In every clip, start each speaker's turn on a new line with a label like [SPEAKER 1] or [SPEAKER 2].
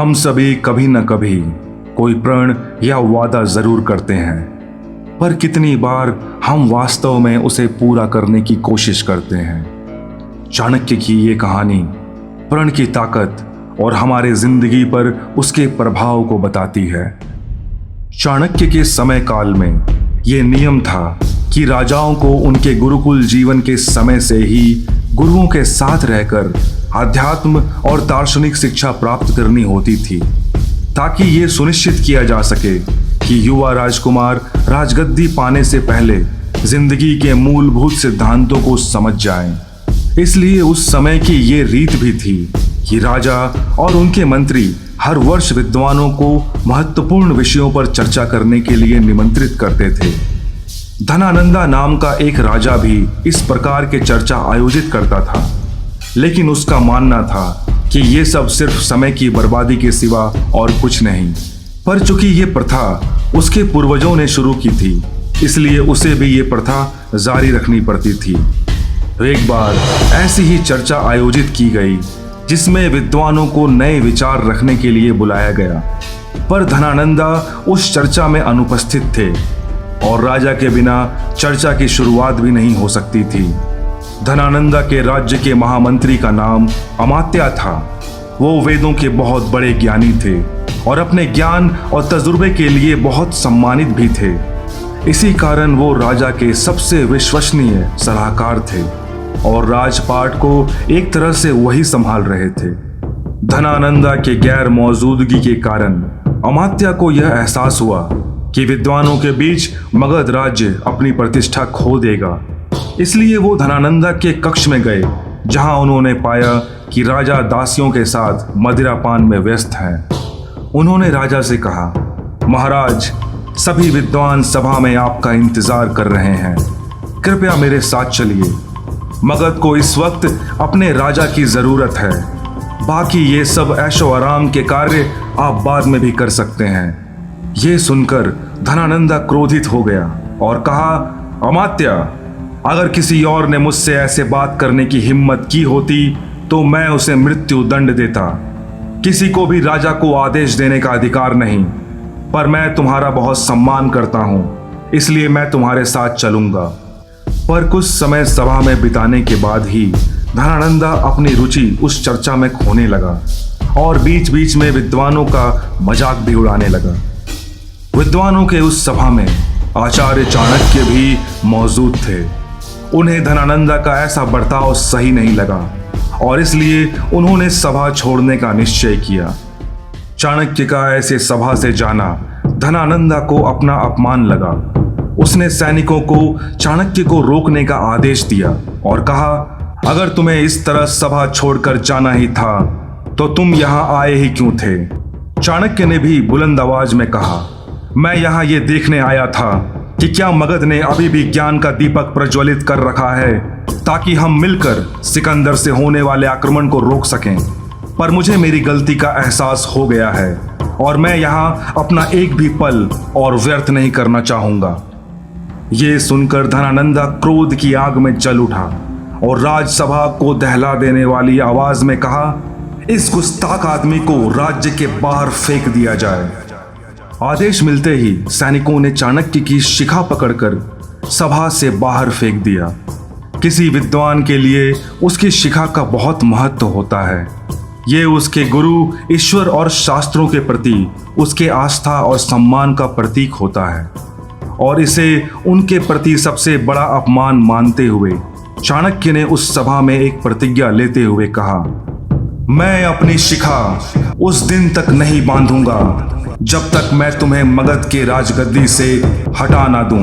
[SPEAKER 1] हम सभी कभी न कभी कोई प्रण या वादा जरूर करते हैं, पर कितनी बार हम वास्तव में उसे पूरा करने की कोशिश करते हैं। चाणक्य की ये कहानी प्रण की ताकत और हमारे जिंदगी पर उसके प्रभाव को बताती है। चाणक्य के समय काल में ये नियम था कि राजाओं को उनके गुरुकुल जीवन के समय से ही गुरुओं के साथ रहकर आध्यात्म और दार्शनिक शिक्षा प्राप्त करनी होती थी, ताकि ये सुनिश्चित किया जा सके कि युवा राजकुमार राजगद्दी पाने से पहले जिंदगी के मूलभूत सिद्धांतों को समझ जाएं। इसलिए उस समय की ये रीत भी थी कि राजा और उनके मंत्री हर वर्ष विद्वानों को महत्वपूर्ण विषयों पर चर्चा करने के लिए निमंत्रित करते थे। धनानंदा नाम का एक राजा भी इस प्रकार के चर्चा आयोजित करता था, लेकिन उसका मानना था कि ये सब सिर्फ समय की बर्बादी के सिवा और कुछ नहीं। पर चूंकि ये प्रथा उसके पूर्वजों ने शुरू की थी, इसलिए उसे भी ये प्रथा जारी रखनी पड़ती थी। एक बार ऐसी ही चर्चा आयोजित की गई जिसमें विद्वानों को नए विचार रखने के लिए बुलाया गया, पर धनानंदा उस चर्चा में अनुपस्थित थे और राजा के बिना चर्चा की शुरुआत भी नहीं हो सकती थी। धनानंदा के राज्य के महामंत्री का नाम अमात्या था। वो वेदों के बहुत बड़े ज्ञानी थे और अपने ज्ञान और तजुर्बे के लिए बहुत सम्मानित भी थे। इसी कारण वो राजा के सबसे विश्वसनीय सलाहकार थे और राजपाट को एक तरह से वही संभाल रहे थे। धनानंदा के गैर मौजूदगी के कारण अमात्या को यह एहसास हुआ कि विद्वानों के बीच मगध राज्य अपनी प्रतिष्ठा खो देगा। इसलिए वो धनानंदा के कक्ष में गए, जहां उन्होंने पाया कि राजा दासियों के साथ मदिरापान में व्यस्त हैं। उन्होंने राजा से कहा, महाराज, सभी विद्वान सभा में आपका इंतजार कर रहे हैं, कृपया मेरे साथ चलिए। मगध को इस वक्त अपने राजा की जरूरत है। बाकी ये सब ऐशो आराम के कार्य आप बाद में भी कर सकते हैं। ये सुनकर धनानंदा क्रोधित हो गया और कहा, अमात्या, अगर किसी और ने मुझसे ऐसे बात करने की हिम्मत की होती तो मैं उसे मृत्यु दंड देता। किसी को भी राजा को आदेश देने का अधिकार नहीं, पर मैं तुम्हारा बहुत सम्मान करता हूं, इसलिए मैं तुम्हारे साथ चलूंगा। पर कुछ समय सभा में बिताने के बाद ही धनानंदा अपनी रुचि उस चर्चा में खोने लगा और बीच बीच में विद्वानों का मजाक भी उड़ाने लगा। विद्वानों के उस सभा में आचार्य चाणक्य भी मौजूद थे। उन्हें धनानंदा का ऐसा बर्ताव सही नहीं लगा और इसलिए उन्होंने सभा छोड़ने का निश्चय किया। चाणक्य का ऐसे सभा से जाना धनानंदा को अपना अपमान लगा। उसने सैनिकों को चाणक्य को रोकने का आदेश दिया और कहा, अगर तुम्हें इस तरह सभा छोड़कर जाना ही था तो तुम यहाँ आए ही क्यों थे? चाणक्य ने भी बुलंद आवाज में कहा, मैं यहाँ ये देखने आया था कि क्या मगध ने अभी भी ज्ञान का दीपक प्रज्वलित कर रखा है, ताकि हम मिलकर सिकंदर से होने वाले आक्रमण को रोक सकें। पर मुझे मेरी गलती का एहसास हो गया है और मैं यहाँ अपना एक भी पल और व्यर्थ नहीं करना चाहूंगा। ये सुनकर धनानंदा क्रोध की आग में जल उठा और राजसभा को दहला देने वाली आवाज में कहा, इस गुस्ताख आदमी को राज्य के बाहर फेंक दिया जाए। आदेश मिलते ही सैनिकों ने चाणक्य की शिखा पकड़कर सभा से बाहर फेंक दिया। किसी विद्वान के लिए उसकी शिखा का बहुत महत्व होता है। ये उसके गुरु, ईश्वर और शास्त्रों के प्रति उसके आस्था और सम्मान का प्रतीक होता है और इसे उनके प्रति सबसे बड़ा अपमान मानते हुए चाणक्य ने उस सभा में एक प्रतिज्ञा लेते हुए कहा, मैं अपनी शिखा उस दिन तक नहीं बांधूंगा जब तक मैं तुम्हें मगध के राजगद्दी से हटा ना दूं।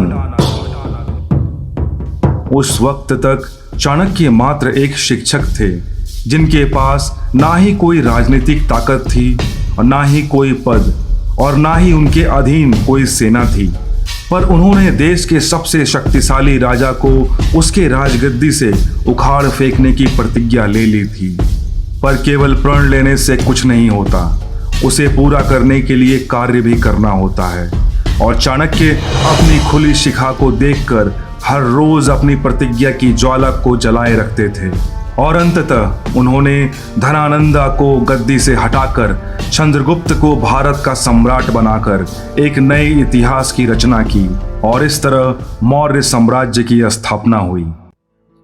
[SPEAKER 1] उस वक्त तक चाणक्य मात्र एक शिक्षक थे, जिनके पास ना ही कोई राजनीतिक ताकत थी और ना ही कोई पद और ना ही उनके अधीन कोई सेना थी। पर उन्होंने देश के सबसे शक्तिशाली राजा को उसके राजगद्दी से उखाड़ फेंकने की प्रतिज्ञा ले ली थी। पर केवल प्रण लेने से कुछ नहीं होता, उसे पूरा करने के लिए कार्य भी करना होता है। और चाणक्य अपनी खुली शिखा को देखकर हर रोज अपनी प्रतिज्ञा की ज्वाला को जलाए रखते थे और अंततः उन्होंने धनानंदा को गद्दी से हटाकर चंद्रगुप्त को भारत का सम्राट बनाकर एक नए इतिहास की रचना की और इस तरह मौर्य साम्राज्य की स्थापना हुई।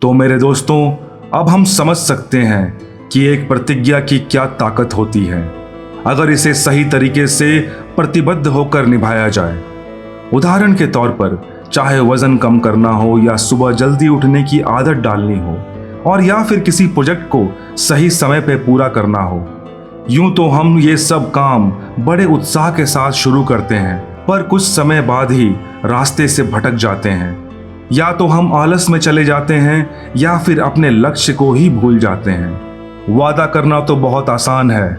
[SPEAKER 1] तो मेरे दोस्तों, अब हम समझ सकते हैं कि एक प्रतिज्ञा की क्या ताकत होती है अगर इसे सही तरीके से प्रतिबद्ध होकर निभाया जाए। उदाहरण के तौर पर, चाहे वजन कम करना हो या सुबह जल्दी उठने की आदत डालनी हो और या फिर किसी प्रोजेक्ट को सही समय पे पूरा करना हो, यूं तो हम ये सब काम बड़े उत्साह के साथ शुरू करते हैं, पर कुछ समय बाद ही रास्ते से भटक जाते हैं। या तो हम आलस में चले जाते हैं या फिर अपने लक्ष्य को ही भूल जाते हैं। वादा करना तो बहुत आसान है,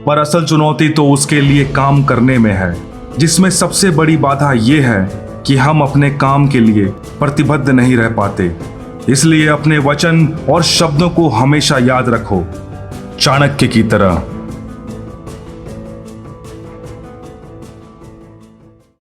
[SPEAKER 1] पर असल चुनौती तो उसके लिए काम करने में है, जिसमें सबसे बड़ी बाधा यह है कि हम अपने काम के लिए प्रतिबद्ध नहीं रह पाते। इसलिए अपने वचन और शब्दों को हमेशा याद रखो, चाणक्य की तरह।